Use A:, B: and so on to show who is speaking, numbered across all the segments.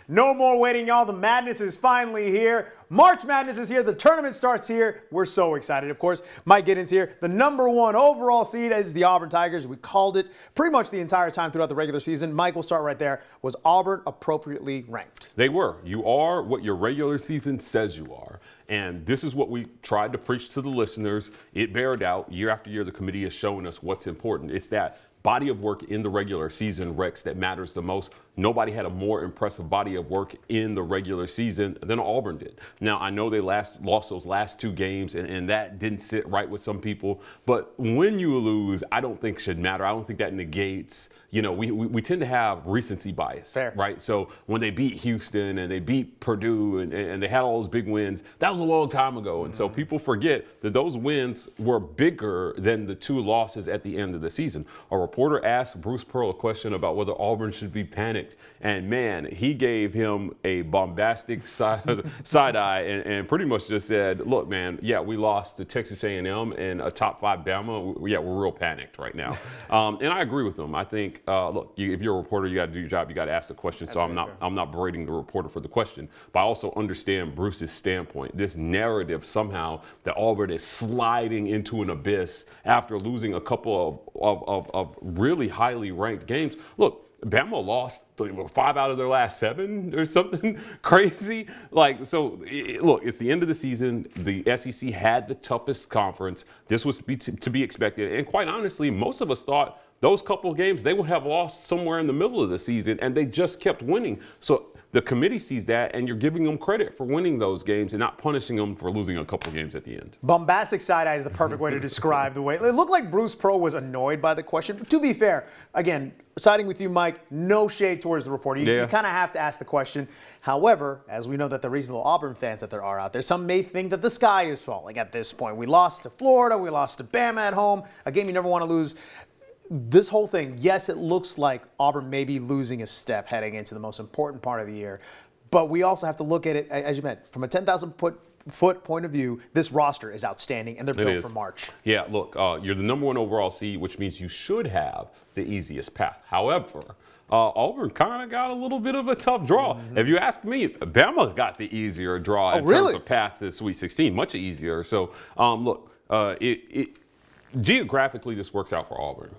A: No more waiting, y'all. The madness is finally here. March Madness is here. The tournament starts here. We're so excited. Of course, Mike Gittens here. The #1 overall seed is the Auburn Tigers. We called it pretty much the entire time throughout the regular season. Mike, we'll start right there. Was Auburn appropriately ranked?
B: They were. You are what your regular season says you are. And this is what we tried to preach to the listeners. It bared out. Year after year, the committee is showing us what's important. It's that body of work in the regular season, Rex, that matters the most. Nobody had a more impressive body of work in the regular season than Auburn did. Now, I know they lost those last 2 games, and that didn't sit right with some people. But when you lose, I don't think should matter. I don't think that negates, we tend to have recency bias,
A: Fair.
B: right? So when they beat Houston and they beat Purdue and they had all those big wins, that was a long time ago. And so people forget that those wins were bigger than the 2 losses at the end of the season. A reporter asked Bruce Pearl a question about whether Auburn should be panicked. And man, he gave him a bombastic side eye and pretty much just said, look, man, yeah, we lost to Texas A&M and a top 5 Bama. Yeah, we're real panicked right now. And I agree with him. I think, look, if you're a reporter, you got to do your job. You got to ask the question.
A: That's
B: so I'm not berating the reporter for the question, but I also understand Bruce's standpoint. This narrative somehow that Auburn is sliding into an abyss after losing a couple of really highly ranked games. Look, Bama lost 5 out of their last 7 or something crazy. Look, it's the end of the season. The SEC had the toughest conference. This was to be expected. And quite honestly, most of us thought those couple of games they would have lost somewhere in the middle of the season, and they just kept winning. So the committee sees that, and you're giving them credit for winning those games and not punishing them for losing a couple of games at the end.
A: Bombastic side eye is the perfect way to describe the way. It looked like Bruce Pearl was annoyed by the question. But to be fair, again, siding with you, Mike, no shade towards the reporter. You kind of have to ask the question. However, as we know that the reasonable Auburn fans that there are out there, some may think that the sky is falling at this point. We lost to Florida. We lost to Bama at home, a game you never want to lose. This whole thing, yes, it looks like Auburn may be losing a step heading into the most important part of the year, but we also have to look at it, as you meant, from a 10,000-foot point of view. This roster is outstanding, and they're built for March.
B: Yeah, look, you're the #1 overall seed, which means you should have the easiest path. However, Auburn kind of got a little bit of a tough draw. If you ask me, Bama got the easier draw in terms of path to Sweet 16, much easier. So, look, geographically, this works out for Auburn.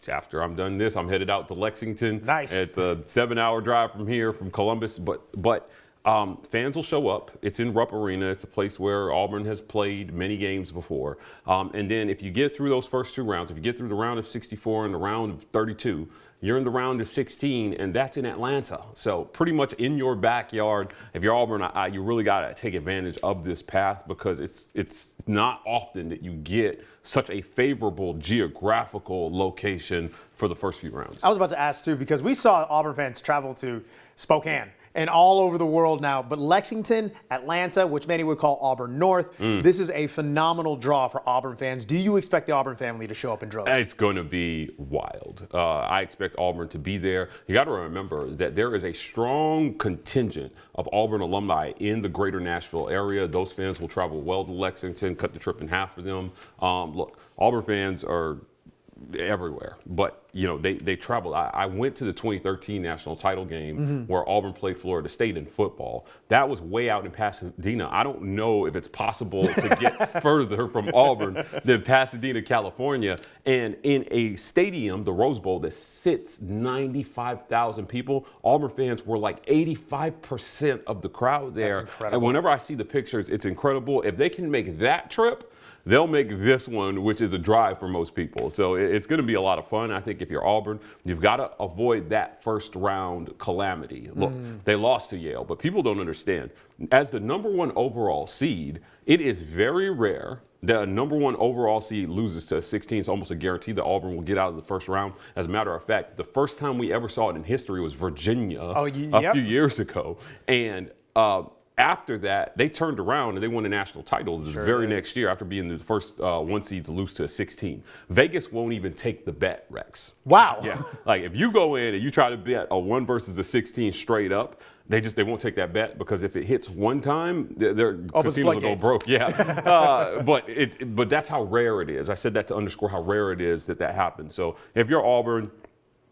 B: After I'm done this, I'm headed out to Lexington.
A: Nice.
B: It's a 7-hour drive from here, from Columbus. But fans will show up. It's in Rupp Arena. It's a place where Auburn has played many games before. And then if you get through those first 2 rounds, if you get through the round of 64 and the round of 32, you're in the round of 16, and that's in Atlanta. So pretty much in your backyard. If you're Auburn, you really got to take advantage of this path because it's not often that you get such a favorable geographical location for the first few rounds.
A: I was about to ask, too, because we saw Auburn fans travel to Spokane and all over the world now. But Lexington, Atlanta, which many would call Auburn North, this is a phenomenal draw for Auburn fans. Do you expect the Auburn family to show up in droves?
B: It's going to be wild. I expect Auburn to be there. You got to remember that there is a strong contingent of Auburn alumni in the greater Nashville area. Those fans will travel well to Lexington, cut the trip in half for them. Look, Auburn fans are everywhere, but they traveled. I went to the 2013 national title game where Auburn played Florida State in football. That was way out in Pasadena. I don't know if it's possible to get further from Auburn than Pasadena, California. And in a stadium, the Rose Bowl, that sits 95,000 people, Auburn fans were like 85% of the crowd there.
A: That's incredible.
B: And whenever I see the pictures, it's incredible. If they can make that trip, they'll make this one, which is a drive for most people. So it's going to be a lot of fun. I think if you're Auburn, you've got to avoid that first round calamity. Look, they lost to Yale, but people don't understand. As the #1 overall seed, it is very rare that a #1 overall seed loses to a 16. It's almost a guarantee that Auburn will get out of the first round. As a matter of fact, the first time we ever saw it in history was Virginia a few years ago. And after that, they turned around and they won a national title the very next year after being the first 1 seed to lose to a 16. Vegas won't even take the bet, Rex.
A: Wow.
B: Yeah. Like if you go in and you try to bet a 1 versus a 16 straight up, they won't take that bet because if it hits one time, their casinos will go broke. Yeah. But that's how rare it is. I said that to underscore how rare it is that happens. So if you're Auburn,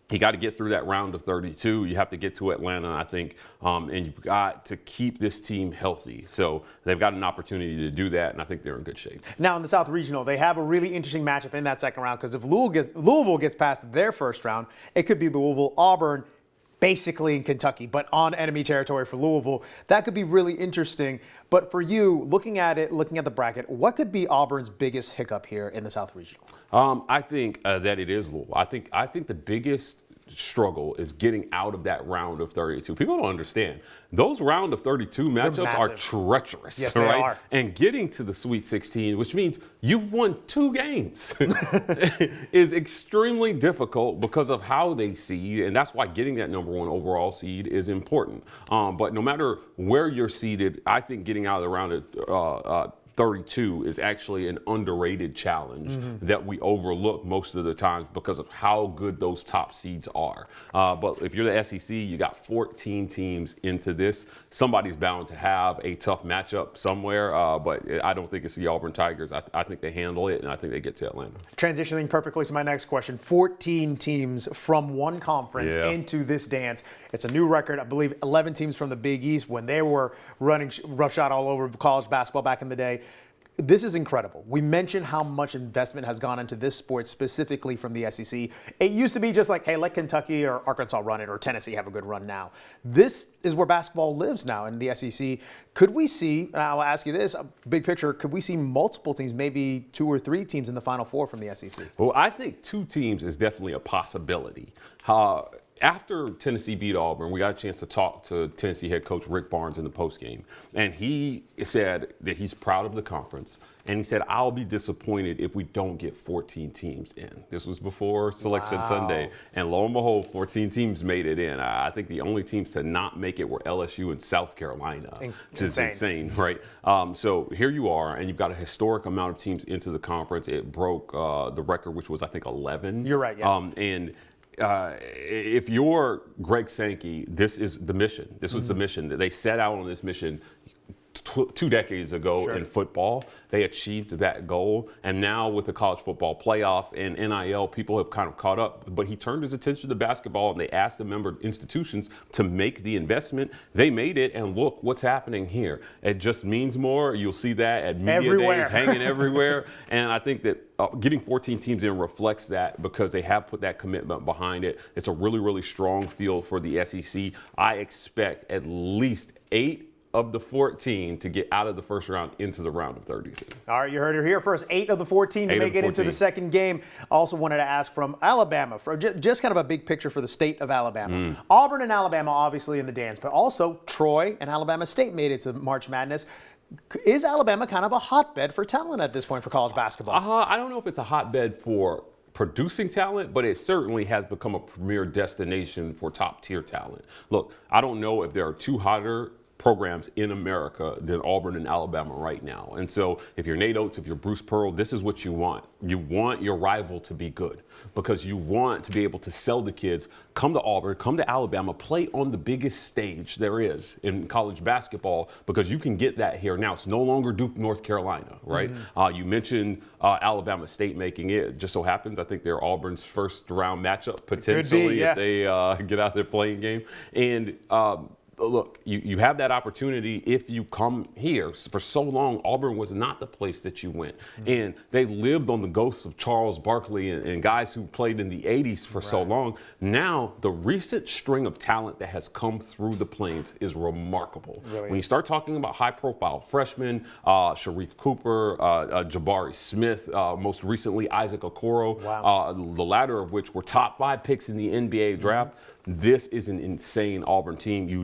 B: You got to get through that round of 32. You have to get to Atlanta, I think, and you've got to keep this team healthy. So they've got an opportunity to do that, and I think they're in good shape.
A: Now in the South Regional, they have a really interesting matchup in that second round because if Louisville gets past their first round, it could be Louisville, Auburn, basically in Kentucky, but on enemy territory for Louisville. That could be really interesting. But for you, looking at the bracket, what could be Auburn's biggest hiccup here in the South Regional?
B: I think that it is Louisville. I think the biggest struggle is getting out of that round of 32. People don't understand. Those round of 32 matchups are treacherous.
A: Yes,
B: right?
A: They are.
B: And getting to the Sweet 16, which means you've won 2 games, is extremely difficult because of how they seed, and that's why getting that number 1 overall seed is important. But no matter where you're seeded, I think getting out of the round of 32 is actually an underrated challenge that we overlook most of the time because of how good those top seeds are. But if you're the SEC, you got 14 teams into this. Somebody's bound to have a tough matchup somewhere, but I don't think it's the Auburn Tigers. I think they handle it, and I think they get to Atlanta.
A: Transitioning perfectly to my next question, 14 teams from one conference into this dance. It's a new record. I believe 11 teams from the Big East when they were running roughshod all over college basketball back in the day. This is incredible. We mentioned how much investment has gone into this sport specifically from the SEC. It used to be just like, hey, let Kentucky or Arkansas run it or Tennessee have a good run now. This is where basketball lives now in the SEC. Could we see, and I'll ask you this, big picture, could we see multiple teams, maybe 2 or 3 teams in the Final Four from the SEC?
B: Well, I think 2 teams is definitely a possibility. After Tennessee beat Auburn, we got a chance to talk to Tennessee head coach Rick Barnes in the postgame. And he said that he's proud of the conference. And he said, I'll be disappointed if we don't get 14 teams in. This was before Selection Sunday. And lo and behold, 14 teams made it in. I think the only teams to not make it were LSU and South Carolina, which is insane, right? So here you are, and you've got a historic amount of teams into the conference. It broke the record, which was, I think, 11.
A: You're right, yeah.
B: If you're Greg Sankey, this is the mission. This was the mission that they set out on this mission 2 decades ago in football. They achieved that goal. And now with the college football playoff and NIL, people have kind of caught up. But he turned his attention to basketball, and they asked the member institutions to make the investment. They made it, and look what's happening here. It just means more. You'll see that at media days hanging everywhere. And I think that getting 14 teams in reflects that because they have put that commitment behind it. It's a really, really strong field for the SEC. I expect at least 8 of the 14 to get out of the first round into the round of 32.
A: All right, you heard it here first. 8 of the 14 to make it into the second game. Also wanted to ask from Alabama, for just kind of a big picture for the state of Alabama. Auburn and Alabama obviously in the dance, but also Troy and Alabama State made it to March Madness. Is Alabama kind of a hotbed for talent at this point for college basketball?
B: I don't know if it's a hotbed for producing talent, but it certainly has become a premier destination for top tier talent. Look, I don't know if there are 2 hotter programs in America than Auburn and Alabama right now. And so if you're Nate Oates, if you're Bruce Pearl, this is what you want. You want your rival to be good because you want to be able to sell the kids, come to Auburn, come to Alabama, play on the biggest stage there is in college basketball because you can get that here now. It's no longer Duke, North Carolina, right? You mentioned Alabama State making it. It just so happens, I think they're Auburn's first round matchup potentially if they get out their playing game. And look, you have that opportunity if you come here. For so long, Auburn was not the place that you went. And they lived on the ghosts of Charles Barkley and guys who played in the 80s for so long. Now, the recent string of talent that has come through the Plains is remarkable. When you start talking about high-profile freshmen, Sharif Cooper, Jabari Smith, most recently Isaac Okoro, the latter of which were top 5 picks in the NBA draft, this is an insane Auburn team. You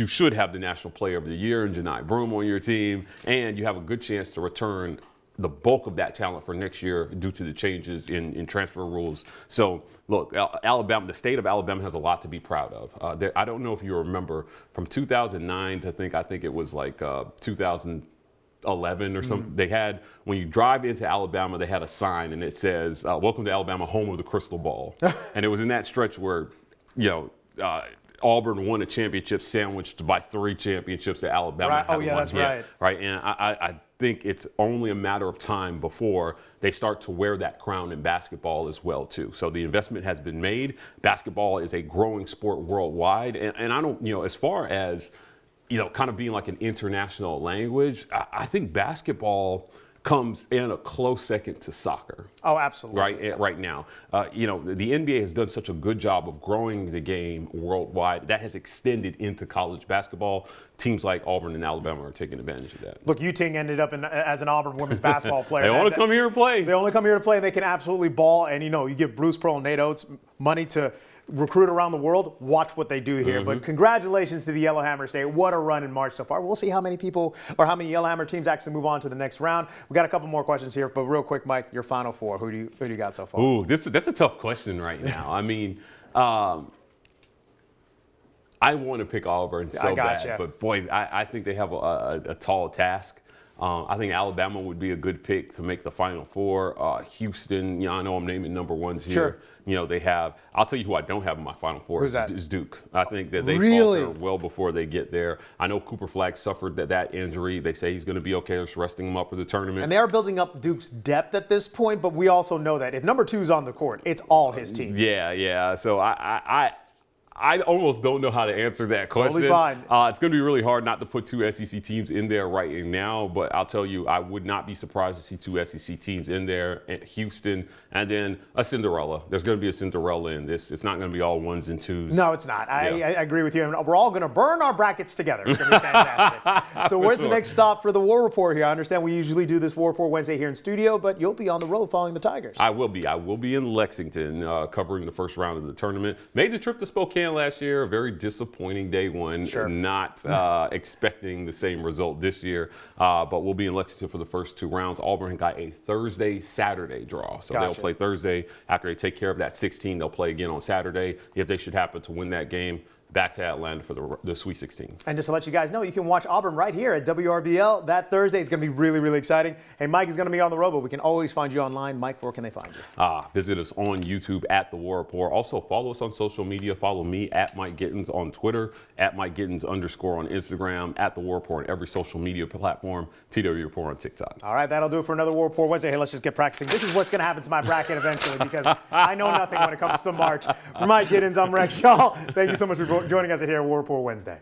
B: should have the National Player of the Year and Janai Broome on your team, and you have a good chance to return the bulk of that talent for next year due to the changes in transfer rules. So, look, Alabama, the state of Alabama has a lot to be proud of. I don't know if you remember from 2009 to I think it was like 2011 or something. They had, when you drive into Alabama, they had a sign and it says, "Welcome to Alabama, home of the crystal ball." And it was in that stretch where, Auburn won a championship sandwiched by 3 championships that Alabama hadn't won yet.
A: Right.
B: And think it's only a matter of time before they start to wear that crown in basketball as well, too. So the investment has been made. Basketball is a growing sport worldwide. And I don't, as far as, kind of being like an international language, I think basketball comes in a close second to soccer.
A: Oh, absolutely.
B: Right now. The NBA has done such a good job of growing the game worldwide. That has extended into college basketball. Teams like Auburn and Alabama are taking advantage of that.
A: Look, Ting ended up as an Auburn women's basketball player.
B: They want to come here and play.
A: They only come here to play, and they can absolutely ball. And, you give Bruce Pearl and Nate Oates money to recruit around the world. Watch what they do here. But congratulations to the Yellowhammer State. What a run in March so far. We'll see how many people or how many Yellowhammer teams actually move on to the next round. We got a couple more questions here, but real quick, Mike, your Final Four. Who do you got so far?
B: Ooh, that's a tough question right now. I mean, I want to pick Auburn so bad, but boy, I think they have a tall task. I think Alabama would be a good pick to make the Final Four. Houston, I know I'm naming number ones here.
A: Sure.
B: They have. I'll tell you who I don't have in my Final Four.
A: Who's that?
B: Is Duke. I think that they
A: really
B: falter well before they get there. I know Cooper Flagg suffered that injury. They say he's going to be okay. They're just resting him up for the tournament.
A: And they are building up Duke's depth at this point, but we also know that if number 2 is on the court, it's all his team.
B: Yeah. So I almost don't know how to answer that question.
A: Totally fine.
B: It's going to be really hard not to put 2 SEC teams in there right now, but I'll tell you, I would not be surprised to see 2 SEC teams in there, Houston, and then a Cinderella. There's going to be a Cinderella in this. It's not going to be all 1s and 2s.
A: No, it's not. I agree with you. And we're all going to burn our brackets together. It's going to be fantastic. So where's the next stop for the War Report here? I understand we usually do this War Report Wednesday here in studio, but you'll be on the road following the Tigers.
B: I will be. I will be in Lexington covering the first round of the tournament. Made the trip to Spokane last year, a very disappointing day one.
A: Sure.
B: Not expecting the same result this year, but we'll be in Lexington for the first 2 rounds. Auburn got a Thursday-Saturday draw, so they'll play Thursday. After they take care of that 16, they'll play again on Saturday. If they should happen to win that game, back to Atlanta for the Sweet 16.
A: And just to let you guys know, you can watch Auburn right here at WRBL that Thursday. It's going to be really, really exciting. Hey, Mike is going to be on the road, but we can always find you online. Mike, where can they find you?
B: Visit us on YouTube at The War Report. Also, follow us on social media. Follow me at Mike Gittens on Twitter, at Mike Gittens _ on Instagram, at The War Report on every social media platform, TW Report on TikTok.
A: All right, that'll do it for another War Report Wednesday. Hey, let's just get practicing. This is what's going to happen to my bracket eventually because I know nothing when it comes to March. For Mike Gittens, I'm Rex Shaw. Thank you so much for joining us here at War Report Wednesday.